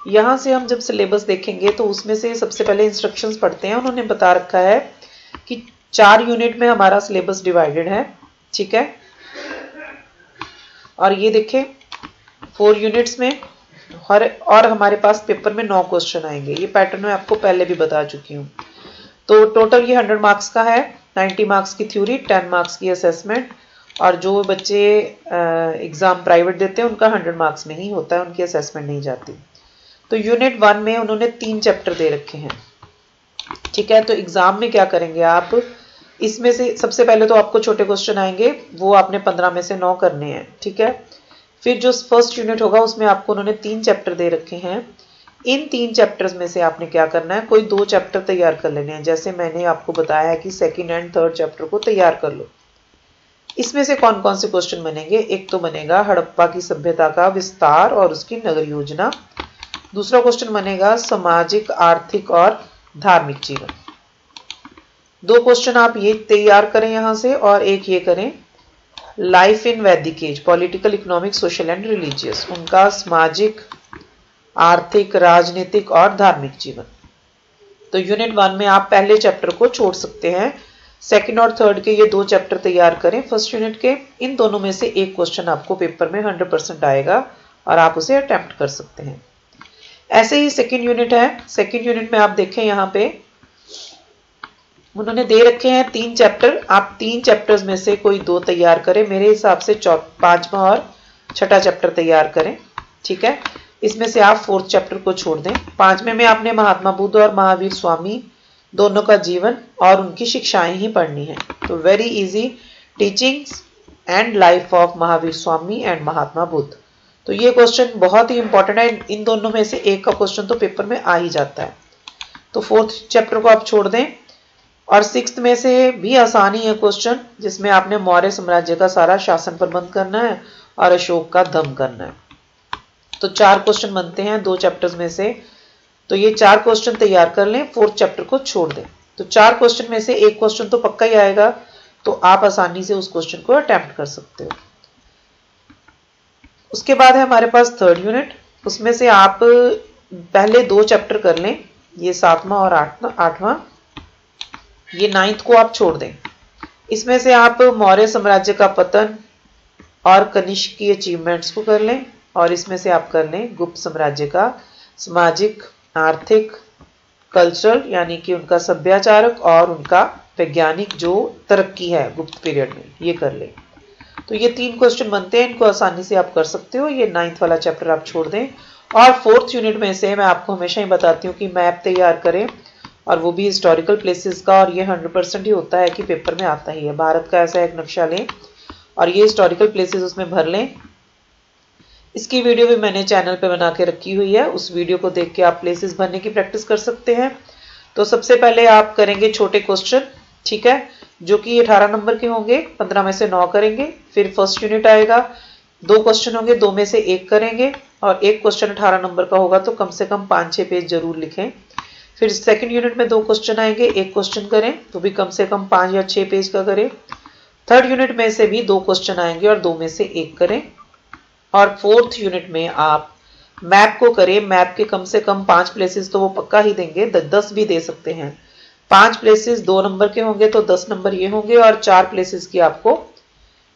यहाँ से हम जब सिलेबस देखेंगे तो उसमें से सबसे पहले इंस्ट्रक्शंस पढ़ते हैं। उन्होंने बता रखा है कि 4 यूनिट में हमारा सिलेबस डिवाइडेड है, ठीक है। और ये देखें 4 यूनिट्स में और हमारे पास पेपर में 9 क्वेश्चन आएंगे। ये पैटर्न मैं आपको पहले भी बता चुकी हूँ। तो टोटल ये 100 मार्क्स का है, 90 मार्क्स की थ्योरी, 10 मार्क्स की असेसमेंट। और जो बच्चे एग्जाम प्राइवेट देते हैं उनका 100 मार्क्स में ही होता है, उनकी असेसमेंट नहीं जाती। तो यूनिट 1 में उन्होंने 3 चैप्टर दे रखे हैं, ठीक है। तो एग्जाम में क्या करेंगे आप, इसमें से सबसे पहले तो आपको छोटे क्वेश्चन आएंगे, वो आपने 15 में से 9 करने हैं, ठीक है। फिर जो फर्स्ट यूनिट होगा उसमें आपको उन्होंने 3 चैप्टर दे रखे हैं। इन 3 चैप्टर्स में से आपने क्या करना है, कोई 2 चैप्टर तैयार कर लेने हैं। जैसे मैंने आपको बताया है कि सेकंड एंड थर्ड चैप्टर को तैयार कर लो। इसमें से कौन कौन से क्वेश्चन बनेंगे, एक तो बनेगा हड़प्पा की सभ्यता का विस्तार और उसकी नगर योजना। दूसरा क्वेश्चन बनेगा सामाजिक, आर्थिक और धार्मिक जीवन। 2 क्वेश्चन आप ये तैयार करें यहां से, और एक ये करें life in Vedic age, political, economic, social and religious, उनका सामाजिक, आर्थिक, राजनीतिक और धार्मिक जीवन। तो यूनिट 1 में आप पहले चैप्टर को छोड़ सकते हैं, सेकंड और थर्ड के ये 2 चैप्टर तैयार करें फर्स्ट यूनिट के। इन दोनों में से एक क्वेश्चन आपको पेपर में 100% आएगा और आप उसे अटेम्प्ट कर सकते हैं। ऐसे ही सेकंड यूनिट है। सेकंड यूनिट में आप देखें यहाँ पे उन्होंने दे रखे हैं 3 चैप्टर। आप 3 चैप्टर्स में से कोई 2 तैयार करें, मेरे हिसाब से 5वां और 6ठा चैप्टर तैयार करें, ठीक है। इसमें से आप 4th चैप्टर को छोड़ दें। 5वें में आपने महात्मा बुद्ध और महावीर स्वामी दोनों का जीवन और उनकी शिक्षाएं ही पढ़नी है। तो very easy, teachings and life of Mahavir Swami and Mahatma Buddha. तो ये क्वेश्चन बहुत ही इंपॉर्टेंट है। इन दोनों में से एक का क्वेश्चन तो पेपर में आ ही जाता है। तो 4th चैप्टर को आप छोड़ दें। और 6th में से भी आसानी है क्वेश्चन, जिसमें आपने मौर्य साम्राज्य का सारा शासन प्रबंध करना है और अशोक का दम करना है। तो 4 क्वेश्चन बनते हैं 2 चैप्टर्स में से। तो ये 4 क्वेश्चन तैयार कर लें, 4th चैप्टर को छोड़ दें। तो 4 क्वेश्चन में से एक क्वेश्चन तो पक्का ही आएगा, तो आप आसानी से उस क्वेश्चन को अटेम्प्ट कर सकते हो। उसके बाद है हमारे पास थर्ड यूनिट। उसमें से आप पहले 2 चैप्टर कर लें, ये 7वां और 8वां। ये 9th को आप छोड़ दें। इसमें से आप मौर्य साम्राज्य का पतन और कनिष्क की अचीवमेंट्स को कर लें, और इसमें से आप कर लें गुप्त साम्राज्य का सामाजिक, आर्थिक, कल्चरल यानी कि उनका सभ्याचारक और उनका वैज्ञानिक जो तरक्की है गुप्त पीरियड में, ये कर लें। तो ये 3 क्वेश्चन बनते हैं, इनको आसानी से आप कर सकते हो। ये 9th वाला चैप्टर आप छोड़ दें। और 4th यूनिट में से मैं आपको हमेशा ही बताती हूँ कि मैप तैयार करें, और वो भी हिस्टोरिकल प्लेसेस का। और ये 100% ही होता है कि पेपर में आता ही है। भारत का ऐसा एक नक्शा लें और ये हिस्टोरिकल प्लेसेस उसमें भर लें। इसकी वीडियो भी मैंने चैनल पे बना के रखी हुई है, उस वीडियो को देख के आप प्लेसेस भरने की प्रैक्टिस कर सकते हैं। तो सबसे पहले आप करेंगे छोटे क्वेश्चन, ठीक है, जो कि 18 नंबर के होंगे, 15 में से 9 करेंगे। फिर फर्स्ट यूनिट आएगा, 2 क्वेश्चन होंगे, 2 में से 1 करेंगे, और एक क्वेश्चन 18 नंबर का होगा, तो कम से कम 5-6 पेज जरूर लिखें। फिर सेकंड यूनिट में 2 क्वेश्चन आएंगे, 1 क्वेश्चन करें, तो भी कम से कम 5 या 6 पेज का करें। थर्ड यूनिट में से भी 2 क्वेश्चन आएंगे और 2 में से 1 करें। और 4th यूनिट में आप मैप को करें। मैप के कम से कम 5 प्लेसेस तो वो पक्का ही देंगे, 10 भी दे सकते हैं। 5 प्लेसेस 2 नंबर के होंगे तो 10 नंबर ये होंगे, और 4 प्लेसेस की आपको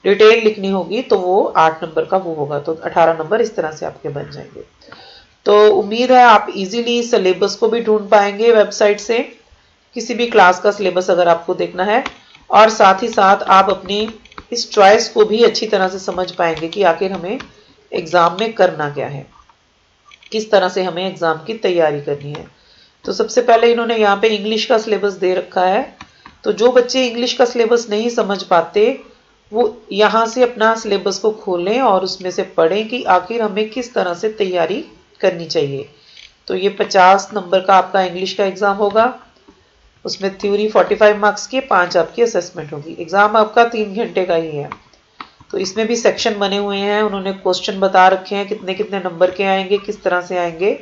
डिटेल लिखनी होगी तो वो 8 नंबर का वो होगा, तो 18 नंबर इस तरह से आपके बन जाएंगे। तो उम्मीद है आप इजीली सिलेबस को भी ढूंढ पाएंगे वेबसाइट से, किसी भी क्लास का सिलेबस अगर आपको देखना है, और साथ ही साथ आप अपनी इस चॉइस को भी अच्छी तरह से समझ पाएंगे कि आखिर हमें एग्जाम में करना क्या है, किस तरह से हमें एग्जाम की तैयारी करनी है। तो सबसे पहले इन्होंने यहाँ पे इंग्लिश का सिलेबस दे रखा है। तो जो बच्चे इंग्लिश का सिलेबस नहीं समझ पाते वो यहाँ से अपना सिलेबस को खोलें और उसमें से पढ़ें कि आखिर हमें किस तरह से तैयारी करनी चाहिए। तो ये 50 नंबर का आपका इंग्लिश का एग्जाम होगा, उसमें थ्योरी 45 मार्क्स की, 5 आपकी असेसमेंट होगी। एग्जाम आपका 3 घंटे का ही है। तो इसमें भी सेक्शन बने हुए हैं, उन्होंने क्वेश्चन बता रखे हैं कितने कितने नंबर के आएंगे, किस तरह से आएंगे।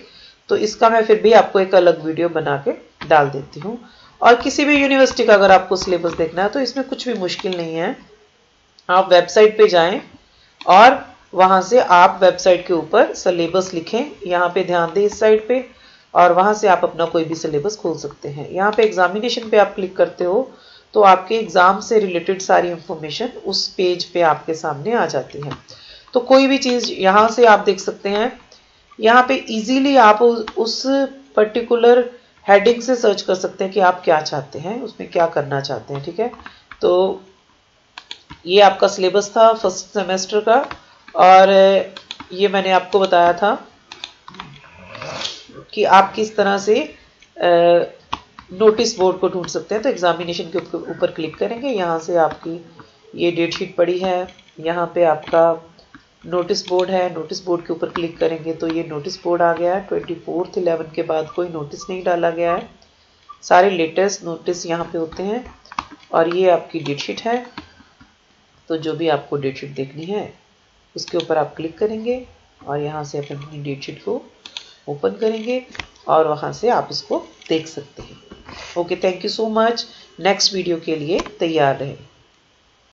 तो इसका मैं फिर भी आपको एक अलग वीडियो बना के डाल देती हूँ। और किसी भी यूनिवर्सिटी का अगर आपको सिलेबस देखना है तो इसमें कुछ भी मुश्किल नहीं है, आप वेबसाइट पे जाएं और वहां से आप वेबसाइट के ऊपर सिलेबस लिखें, यहाँ पे ध्यान दें इस साइड पे, और वहां से आप अपना कोई भी सिलेबस खोल सकते हैं। यहाँ पे एग्जामिनेशन पे आप क्लिक करते हो तो आपके एग्जाम से रिलेटेड सारी इंफॉर्मेशन उस पेज पे आपके सामने आ जाती है। तो कोई भी चीज यहाँ से आप देख सकते हैं। यहाँ पे इजीली आप उस पर्टिकुलर हेडिंग से सर्च कर सकते हैं कि आप क्या चाहते हैं, उसमें क्या करना चाहते हैं। ठीक है, तो ये आपका सिलेबस था फर्स्ट सेमेस्टर का, और ये मैंने आपको बताया था कि आप किस तरह से नोटिस बोर्ड को ढूंढ सकते हैं। तो एग्जामिनेशन के ऊपर क्लिक करेंगे, यहाँ से आपकी ये डेट शीट पड़ी है, यहाँ पे आपका नोटिस बोर्ड है, नोटिस बोर्ड के ऊपर क्लिक करेंगे तो ये नोटिस बोर्ड आ गया है। 24/11 के बाद कोई नोटिस नहीं डाला गया है, सारे लेटेस्ट नोटिस यहाँ पे होते हैं। और ये आपकी डेट शीट है, तो जो भी आपको डेट शीट देखनी है उसके ऊपर आप क्लिक करेंगे और यहाँ से अपनी डेट शीट को ओपन करेंगे और वहाँ से आप इसको देख सकते हैं। Okay, thank you so much. Next video के लिए तैयार रहें।